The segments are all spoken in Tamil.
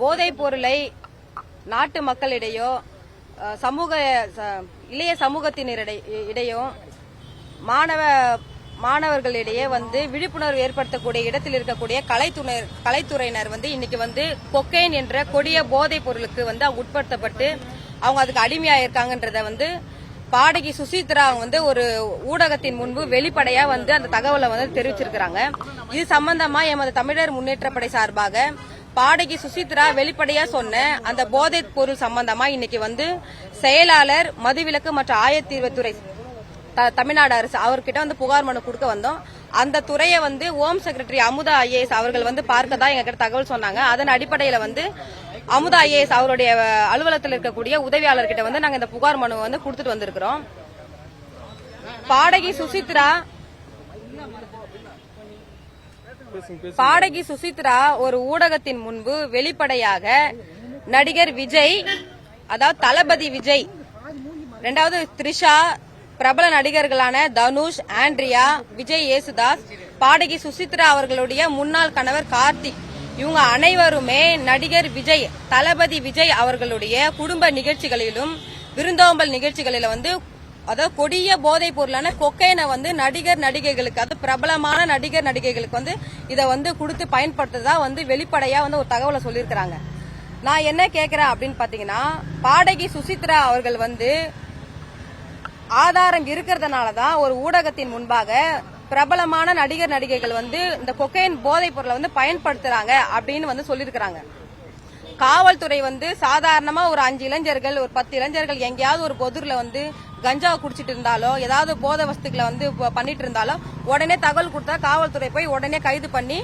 போதைப் பொருளை நாட்டு மக்களிடையோ இளைய சமூகத்தினரிடையும் மாணவர்களிடையே விழிப்புணர்வு ஏற்படுத்தக்கூடிய இடத்தில் இருக்கக்கூடிய கலைத்துறையினர் இன்னைக்கு கொக்கைன் என்ற கொடிய போதைப் பொருளுக்கு அவங்க உட்படுத்தப்பட்டு அவங்க அதுக்கு அடிமையா இருக்காங்கன்றத பாடகி சுசித்ரா ஒரு ஊடகத்தின் முன்பு வெளிப்படையா அந்த தகவலை தெரிவிச்சிருக்காங்க. இது சம்பந்தமா எமது தமிழர் முன்னேற்றப்படை சார்பாக பாடகி சுசித்ரா வெளிப்படையா சொன்ன அந்த போதைப் பொருள் சம்பந்தமா இன்னைக்கு செயலாளர் மதுவிலக்கு மற்றும் ஆயத்தீர்வுத்துறை தமிழ்நாடு அரசு அவர்கிட்ட புகார் மனு கொடுக்க வந்தோம். அந்த துறையை ஹோம் செக்ரட்டரி அமுதா ஐஏஎஸ் அவர்கள் பார்க்கதான் எங்ககிட்ட தகவல் சொன்னாங்க. அதன் அடிப்படையில அமுதா ஐஏஎஸ் அவருடைய அலுவலகத்தில் இருக்கக்கூடிய உதவியாளர்கிட்ட நாங்க இந்த புகார் மனு கொடுத்துட்டு வந்திருக்கிறோம். பாடகி சுசித்ரா ஒரு ஊடகத்தின் முன்பு வெளிப்படையாக நடிகர் விஜய், அதாவது தளபதி விஜய், இரண்டாவது த்ரிஷா, பிரபல நடிகர்களான தனுஷ், ஆண்ட்ரியா, விஜய் யேசுதாஸ், பாடகி சுசித்ரா அவர்களுடைய முன்னாள் கணவர் கார்த்திக், இவங்க அனைவருமே நடிகர் விஜய், தளபதி விஜய் அவர்களுடைய குடும்ப நிகழ்ச்சிகளிலும் விருந்தோம்பல் நிகழ்ச்சிகளில அதாவது கொடிய போதைப் பொருளான கொக்கைனை நடிகர் நடிகைகளுக்கு, அது பிரபலமான நடிகர் நடிகைகளுக்கு இதை கொடுத்து பயன்படுத்துறதா வெளிப்படையா ஒரு தகவலை சொல்லியிருக்கிறாங்க. நான் என்ன கேட்கிறேன் அப்படின்னு பாத்தீங்கன்னா, பாடகி சுசித்ரா அவர்கள் ஆதாரம் இருக்கிறதுனாலதான் ஒரு ஊடகத்தின் முன்பாக பிரபலமான நடிகர் நடிகைகள் இந்த கொக்கைன் போதைப் பொருளை பயன்படுத்துறாங்க அப்படின்னு சொல்லியிருக்கிறாங்க. காவல்துறை சாதாரணமா ஒரு 5 இளைஞர்கள், ஒரு 10 இளைஞர்கள் எங்கேயாவது ஒரு பொதுல கஞ்சாவை குடிச்சிட்டு இருந்தாலோ ஏதாவது போதை வஸ்துக்களை பண்ணிட்டு இருந்தாலோ உடனே தகவல் கொடுத்தா காவல்துறை போய் உடனே கைது பண்ணி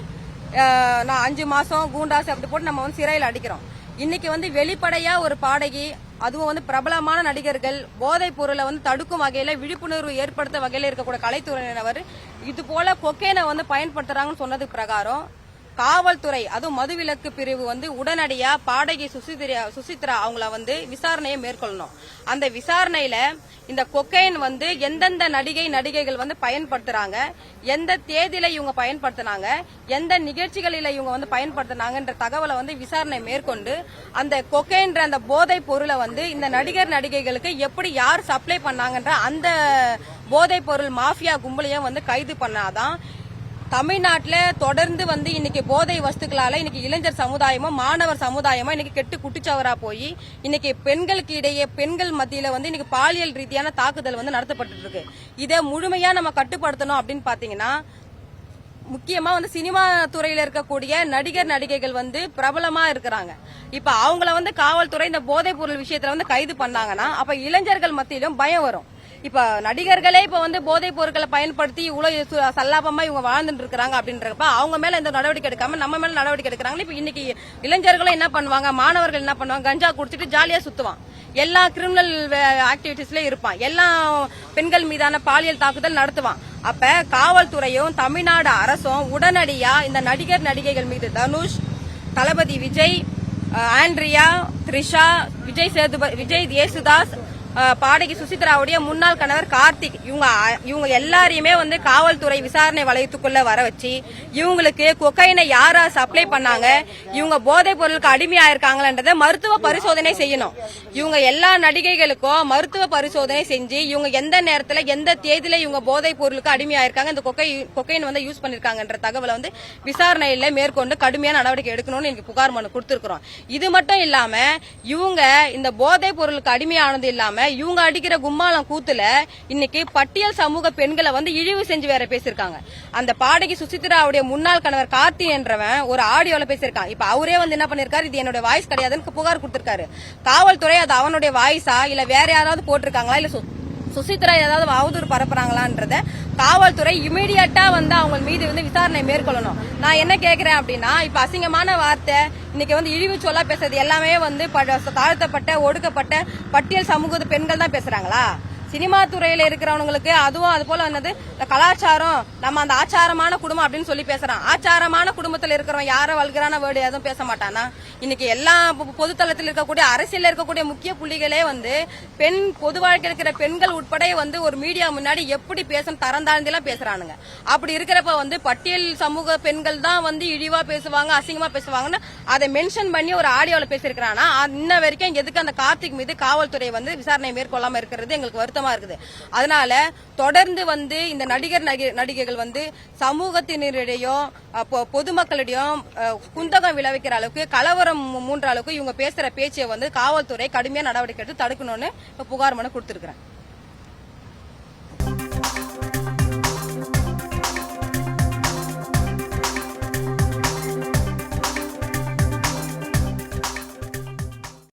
நான் 5 மாசம் கூண்டாசு அப்படி போட்டு நம்ம சிறையில் அடிக்கிறோம். இன்னைக்கு வெளிப்படையா ஒரு பாடகி, அதுவும் பிரபலமான நடிகர்கள் போதைப் பொருளை தடுக்கும் வகையில விழிப்புணர்வு ஏற்படுத்த வகையில இருக்கக்கூடிய கலைத்துறையினர் இது போல கொக்கைனை பயன்படுத்துறாங்கன்னு சொன்னது பிரகாரம் காவல்துறை, அதுவும் மதுவிலக்கு பிரிவு உடனடியா பாடகி சுசித்ரா அவங்கள விசாரணையை மேற்கொள்ளணும். அந்த விசாரணையில இந்த கொக்கைன் எந்தெந்த நடிகைகள் பயன்படுத்துறாங்க, எந்த தேதியில இவங்க பயன்படுத்தினாங்க, எந்த நிகழ்ச்சிகளில இவங்க பயன்படுத்தினாங்கன்ற தகவலை விசாரணை மேற்கொண்டு அந்த கொக்கைன்ற அந்த போதைப் பொருளை இந்த நடிகர் நடிகைகளுக்கு எப்படி யார் சப்ளை பண்ணாங்கன்ற அந்த போதைப் பொருள் மாஃபியா கும்பலையும் கைது பண்ணாதான் தமிழ்நாட்டில் தொடர்ந்து இன்னைக்கு போதை வஸ்துக்களால இன்னைக்கு இளைஞர் சமுதாயமும் மாணவர் சமுதாயமும் இன்னைக்கு கெட்டு குட்டிச்சவரா போய் இன்னைக்கு பெண்களுக்கு இடையே, பெண்கள் மத்தியில இன்னைக்கு பாலியல் ரீதியான தாக்குதல் நடத்தப்பட்டு இருக்கு. இதை முழுமையா நம்ம கட்டுப்படுத்தணும் அப்படின்னு பாத்தீங்கன்னா, முக்கியமா சினிமா துறையில இருக்கக்கூடிய நடிகர் நடிகைகள் பிரபலமா இருக்கிறாங்க. இப்ப அவங்கள காவல்துறை இந்த போதைப் பொருள் விஷயத்துல கைது பண்ணாங்கன்னா அப்ப இளைஞர்கள் மத்தியிலும் பயம் வரும். இப்ப நடிகர்களே இப்ப போதைப் பொருட்களை பயன்படுத்தி இவ்வளவு சல்லாபமா இவங்க வாழ்ந்துட்டு இருக்காங்க அப்படின்றப்ப அவங்க மேல எந்த நடவடிக்கை எடுக்காம நம்ம மேல நடவடிக்கை எடுக்கிறாங்க. இப்ப இன்னைக்கு இளைஞர்களும் என்ன பண்ணுவாங்க, மாணவர்கள் என்ன பண்ணுவாங்க, கஞ்சா குடிச்சிட்டு ஜாலியா சுத்துவான், எல்லா கிரிமினல் ஆக்டிவிட்டிஸ்ல இருப்பான், எல்லா பெண்கள் மீதான பாலியல் தாக்குதல் நடத்துவான். அப்ப காவல்துறையும் தமிழ்நாடு அரசும் உடனடியா இந்த நடிகர் நடிகைகள் மீது தனுஷ், தளபதி விஜய், ஆண்ட்ரியா, த்ரிஷா, விஜய் யேசுதாஸ், பாடகி சுசித்ராவுடைய முன்னாள் கணவர் கார்த்திக், இவங்க எல்லாரையுமே காவல்துறை விசாரணை வளையத்துக்குள்ள வர வச்சு இவங்களுக்கு கொக்கைனை யாரா சப்ளை பண்ணாங்க, இவங்க போதைப் பொருளுக்கு அடிமையா இருக்காங்கன்றத மருத்துவ பரிசோதனை செய்யணும். இவங்க எல்லா நடிகைகளுக்கும் மருத்துவ பரிசோதனை செஞ்சு இவங்க எந்த நேரத்துல எந்த தேதியில இவங்க போதைப் பொருளுக்கு அடிமையா இருக்காங்க, இந்த கொக்கைன் யூஸ் பண்ணிருக்காங்கன்ற தகவலை விசாரணையில மேற்கொண்டு கடுமையான நடவடிக்கை எடுக்கணும்னு எனக்கு புகார் மனு கொடுத்திருக்கிறோம். இது மட்டும் இல்லாம இவங்க இந்த போதைப் பொருளுக்கு அடிமையானது இல்லாம இவங்க அடிக்கிற கும்மாளம் கூத்துல இன்னைக்கு பட்டியல் சமூக பெண்களை இழிவு செஞ்சு வேற பேசிருக்காங்க. அந்த பாடகி சுசித்ராவுடைய முன்னாள் கணவர் கார்த்தி என்றவன் ஒரு ஆடியோல பேசிருக்கான். இப்ப அவரே என்ன பண்ணிருக்காரு, இது என்னோட வாய்ஸ் கிடையாதுன்னு புகார் கொடுத்திருக்காரு. காவல்துறை அது அவனுடைய வாய்ஸா இல்ல வேற யாராவது போட்டிருக்காங்களா, இல்ல சுசித்ரா ஏதாவது அவதூறு பரப்புறாங்களான்றத காவல்துறை இமீடியட்டா அவங்க மீது விசாரணை மேற்கொள்ளணும். நான் என்ன கேக்குறேன் அப்படின்னா, இப்ப அசிங்கமான வார்த்தை இன்னைக்கு இழிவு சொல்லா பேசுறது எல்லாமே தாழ்த்தப்பட்ட ஒடுக்கப்பட்ட பட்டியல் சமூக பெண்கள் தான் பேசுறாங்களா? சினிமா துறையில இருக்கிறவங்களுக்கு அதுவும் அது போல என்னது இந்த கலாச்சாரம் நம்ம அந்த ஆச்சாரமான குடும்பம் அப்படின்னு சொல்லி பேசுறான். ஆச்சாரமான குடும்பத்துல இருக்கிறவன் யாரும் வல்கரான வேர்டு எதுவும் பேச மாட்டானா? இன்னைக்கு எல்லா பொதுத்தளத்தில் இருக்கக்கூடிய அரசியல் இருக்கக்கூடிய முக்கிய புள்ளிகளே வந்து பொது வாழ்க்கை இருக்கிற பெண்கள் உட்பட வந்து ஒரு மீடியா முன்னாடி எப்படி பேசணும் தரம் தாழ்ந்தெல்லாம் பேசுறானுங்க. அப்படி இருக்கிறப்ப வந்து பட்டியல் சமூக பெண்கள் தான் வந்து இழிவா பேசுவாங்க, அசிங்கமா பேசுவாங்கன்னு அதை மென்ஷன் பண்ணி ஒரு ஆடியோல பேசியிருக்கிறானா? இன்ன வரைக்கும் எதுக்கு அந்த கார்த்திக் மீது காவல்துறை வந்து விசாரணை மேற்கொள்ளாம இருக்கிறது எங்களுக்கு வருத்தமா இருக்குது. அதனால தொடர்ந்து வந்து இந்த நடிகைகள் வந்து சமூகத்தினரிடையும் பொதுமக்களிடையும் குந்தகம் விளைவிக்கிற அளவுக்கு கலவரம் மூன்ற அளவுக்கு இவங்க பேசுற பேச்சை வந்து காவல்துறை கடுமையா நடவடிக்கை எடுத்து தடுக்கணும்னு புகார் மனு கொடுத்திருக்கிறேன்.